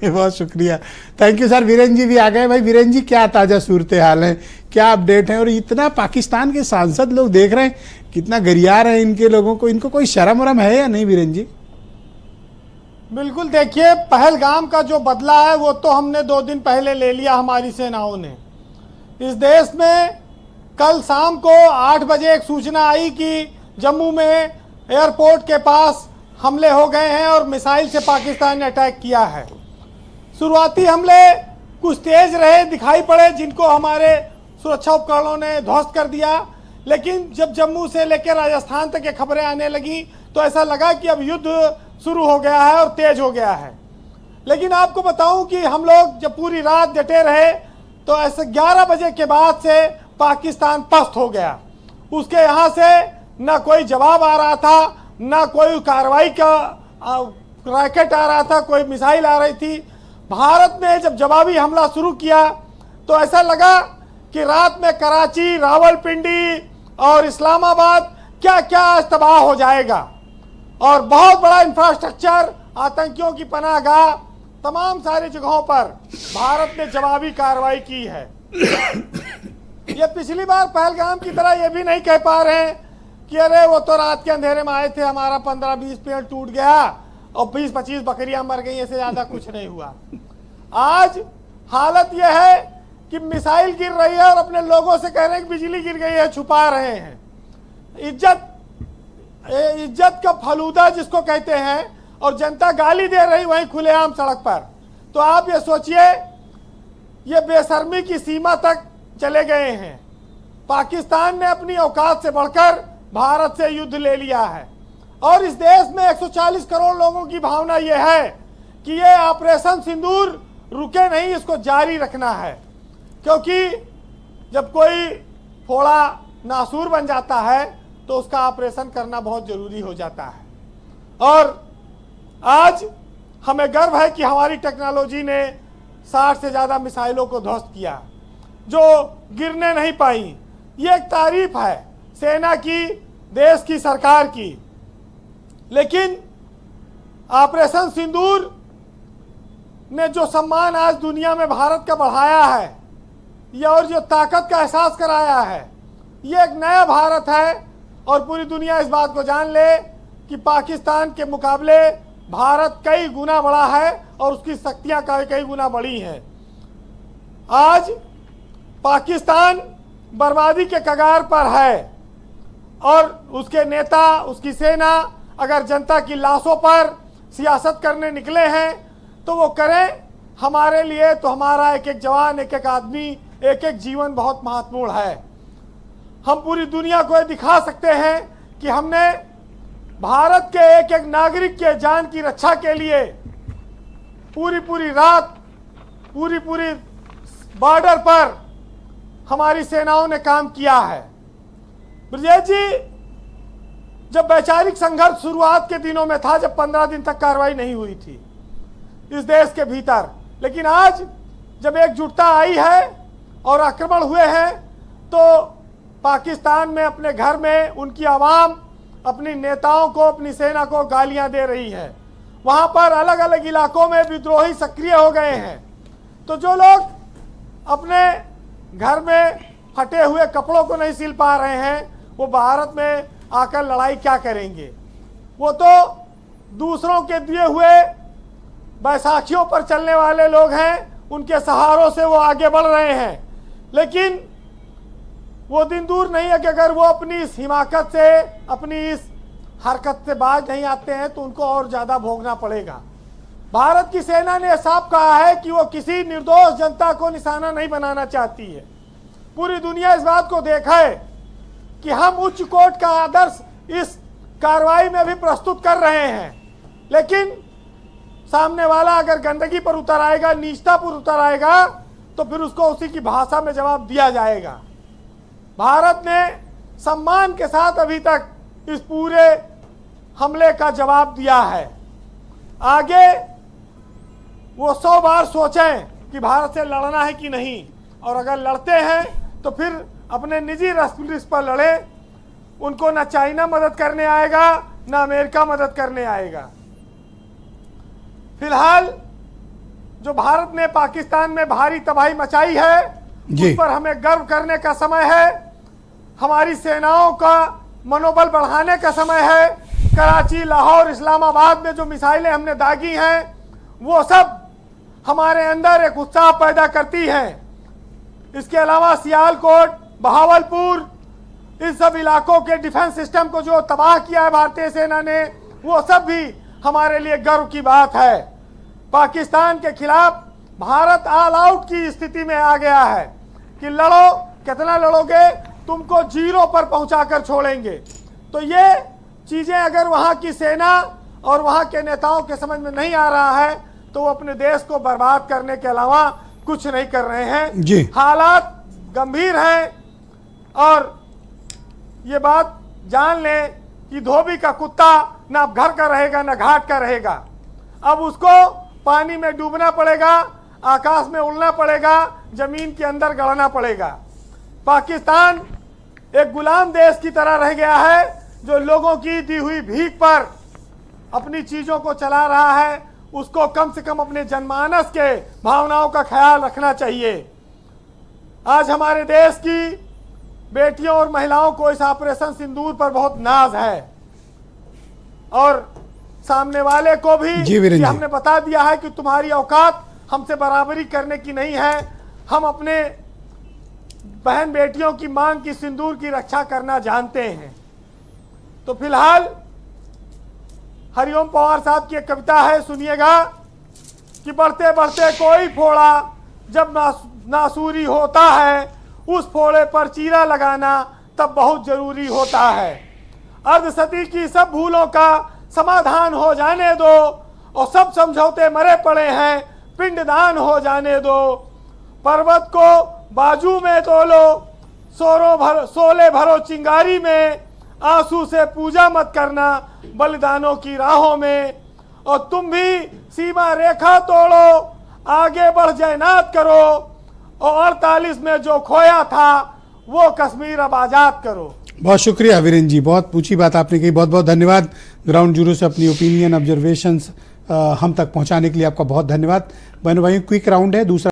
बहुत शुक्रिया, thank you sir. Virendra ji भी आ गए। भाई वीरेंद्र जी, क्या ताज़ा सूरत हाल है, क्या अपडेट है? और इतना पाकिस्तान के सांसद लोग देख रहे हैं, कितना गरिया रहे हैं इनके लोगों को, इनको कोई शर्म वरम है या नहीं वीरेंद्र जी? बिल्कुल, देखिए पहलगाम का जो बदला है वो तो हमने 2 दिन पहले ले लिया हमारी सेनाओं ने। इस देश में कल शाम को 8 बजे एक सूचना आई कि जम्मू में एयरपोर्ट के पास हमले हो गए हैं और मिसाइल से पाकिस्तान ने अटैक किया है। शुरुआती हमले कुछ तेज रहे, दिखाई पड़े, जिनको हमारे सुरक्षा उपकरणों ने ध्वस्त कर दिया। लेकिन जब जम्मू से लेकर राजस्थान तक ये खबरें आने लगी तो ऐसा लगा कि अब युद्ध शुरू हो गया है और तेज हो गया है। लेकिन आपको बताऊं कि हम लोग जब पूरी रात डटे रहे तो ऐसे 11 बजे के बाद से पाकिस्तान पस्त हो गया। उसके यहाँ से ना कोई जवाब आ रहा था, ना कोई कार्रवाई का रैकेट आ रहा था, कोई मिसाइल आ रही थी। भारत ने जब जवाबी हमला शुरू किया तो ऐसा लगा कि रात में कराची, रावलपिंडी और इस्लामाबाद क्या क्या तबाह हो जाएगा। और बहुत बड़ा इंफ्रास्ट्रक्चर, आतंकियों की पनाहगाह, तमाम सारी जगहों पर भारत ने जवाबी कार्रवाई की है। ये पिछली बार पहलगाम की तरह ये भी नहीं कह पा रहे हैं कि अरे वो तो रात के अंधेरे में आए थे, हमारा 15-20 पेड़ टूट गया और 20-25 बकरियां मर गई, इससे ज्यादा कुछ नहीं हुआ। आज हालत यह है कि मिसाइल गिर रही है और अपने लोगों से कह रहे हैं कि बिजली गिर गई है, छुपा रहे हैं। इज्जत का फलूदा जिसको कहते हैं, और जनता गाली दे रही वहीं खुलेआम सड़क पर। तो आप ये सोचिए, ये बेशर्मी की सीमा तक चले गए हैं। पाकिस्तान ने अपनी औकात से बढ़कर भारत से युद्ध ले लिया है और इस देश में 140 करोड़ लोगों की भावना यह है कि ये ऑपरेशन सिंदूर रुके नहीं, इसको जारी रखना है। क्योंकि जब कोई फोड़ा नासूर बन जाता है तो उसका ऑपरेशन करना बहुत जरूरी हो जाता है। और आज हमें गर्व है कि हमारी टेक्नोलॉजी ने 60 से ज़्यादा मिसाइलों को ध्वस्त किया जो गिरने नहीं पाई। ये एक तारीफ है सेना की, देश की, सरकार की। लेकिन ऑपरेशन सिंदूर ने जो सम्मान आज दुनिया में भारत का बढ़ाया है, ये और जो ताकत का एहसास कराया है, ये एक नया भारत है। और पूरी दुनिया इस बात को जान ले कि पाकिस्तान के मुकाबले भारत कई गुना बड़ा है और उसकी शक्तियां कई गुना बड़ी हैं। आज पाकिस्तान बर्बादी के कगार पर है और उसके नेता, उसकी सेना अगर जनता की लाशों पर सियासत करने निकले हैं तो वो करें। हमारे लिए तो हमारा एक एक जवान, एक एक आदमी, एक एक जीवन बहुत महत्वपूर्ण है। हम पूरी दुनिया को ये दिखा सकते हैं कि हमने भारत के एक एक नागरिक के जान की रक्षा के लिए पूरी रात, पूरी बॉर्डर पर हमारी सेनाओं ने काम किया है। ब्रजेश जी, जब वैचारिक संघर्ष शुरुआत के दिनों में था, जब 15 दिन तक कार्रवाई नहीं हुई थी इस देश के भीतर, लेकिन आज जब एकजुटता आई है और आक्रमण हुए हैं तो पाकिस्तान में अपने घर में उनकी आवाम अपनी नेताओं को, अपनी सेना को गालियां दे रही है। वहां पर अलग अलग इलाकों में विद्रोही सक्रिय हो गए हैं। तो जो लोग अपने घर में फटे हुए कपड़ों को नहीं सिल पा रहे हैं, वो भारत में आकर लड़ाई क्या करेंगे? वो तो दूसरों के दिए हुए बैसाखियों पर चलने वाले लोग हैं, उनके सहारों से वो आगे बढ़ रहे हैं। लेकिन वो दिन दूर नहीं है कि अगर वो अपनी इस हिमाकत से, अपनी इस हरकत से बाज नहीं आते हैं तो उनको और ज़्यादा भोगना पड़ेगा। भारत की सेना ने साफ कहा है कि वो किसी निर्दोष जनता को निशाना नहीं बनाना चाहती है। पूरी दुनिया इस बात को देखा है कि हम उच्च कोर्ट का आदर्श इस कार्रवाई में भी प्रस्तुत कर रहे हैं। लेकिन सामने वाला अगर गंदगी पर उतर आएगा, नीचता पर उतर आएगा, तो फिर उसको उसी की भाषा में जवाब दिया जाएगा। भारत ने सम्मान के साथ अभी तक इस पूरे हमले का जवाब दिया है। आगे वो 100 बार सोचें कि भारत से लड़ना है कि नहीं, और अगर लड़ते हैं तो फिर अपने निजी रिस्क पर लड़े। उनको ना चाइना मदद करने आएगा, ना अमेरिका मदद करने आएगा। फिलहाल जो भारत ने पाकिस्तान में भारी तबाही मचाई है, जी। उस पर हमें गर्व करने का समय है। हमारी सेनाओं का मनोबल बढ़ाने का समय है। कराची, लाहौर, इस्लामाबाद में जो मिसाइलें हमने दागी हैं, वो सब हमारे अंदर एक उत्साह पैदा करती हैं। इसके अलावा सियालकोट, बहावलपुर, इन सब इलाकों के डिफेंस सिस्टम को जो तबाह किया है भारतीय सेना ने, वो सब भी हमारे लिए गर्व की बात है। पाकिस्तान के खिलाफ भारत ऑल आउट की स्थिति में आ गया है कि लड़ो, कितना लड़ोगे, तुमको जीरो पर पहुंचाकर छोड़ेंगे। तो ये चीजें अगर वहां की सेना और वहां के नेताओं के समझ में नहीं आ रहा है, तो वो अपने देश को बर्बाद करने के अलावा कुछ नहीं कर रहे हैं। जी। हालात गंभीर हैं और ये बात जान लें कि धोबी का कुत्ता ना घर का रहेगा ना घाट का रहेगा। अब उसको पानी में डूबना पड़ेगा, आकाश में उड़ना पड़ेगा, जमीन के अंदर गड़ना पड़ेगा। पाकिस्तान एक गुलाम देश की तरह रह गया है, जो लोगों की दी हुई भीख पर अपनी चीजों को चला रहा है। उसको कम से कम अपने जनमानस के भावनाओं का ख्याल रखना चाहिए। आज हमारे देश की बेटियों और महिलाओं को इस ऑपरेशन सिंदूर पर बहुत नाज है और सामने वाले को भी कि हमने बता दिया है कि तुम्हारी औकात हमसे बराबरी करने की नहीं है। हम अपने बहन बेटियों की मांग की सिंदूर की रक्षा करना जानते हैं। तो फिलहाल हरिओम पवार साहब की एक कविता है, सुनिएगा कि बढ़ते बढ़ते कोई फोड़ा जब नासूरी होता है, उस फोड़े पर चीरा लगाना तब बहुत जरूरी होता है। अर्धसती की सब भूलों का समाधान हो जाने दो और सब समझौते मरे पड़े हैं, पिंडदान हो जाने दो। पर्वत को बाजू में तोलो, सोले भरो चिंगारी में, आंसू से पूजा मत करना बलिदानों की राहों में। और तुम भी सीमा रेखा तोड़ो, आगे बढ़ जयनाद करो, और 48 में जो खोया था वो कश्मीर अब आजाद करो। बहुत शुक्रिया वीरेंद्र जी, बहुत पूछी बात आपने कही। बहुत बहुत धन्यवाद। ग्राउंड जीरो से अपनी ओपिनियन, ऑब्जर्वेशंस हम तक पहुंचाने के लिए आपका बहुत धन्यवाद। बहनों भाइयों, क्विक राउंड है, दूसरा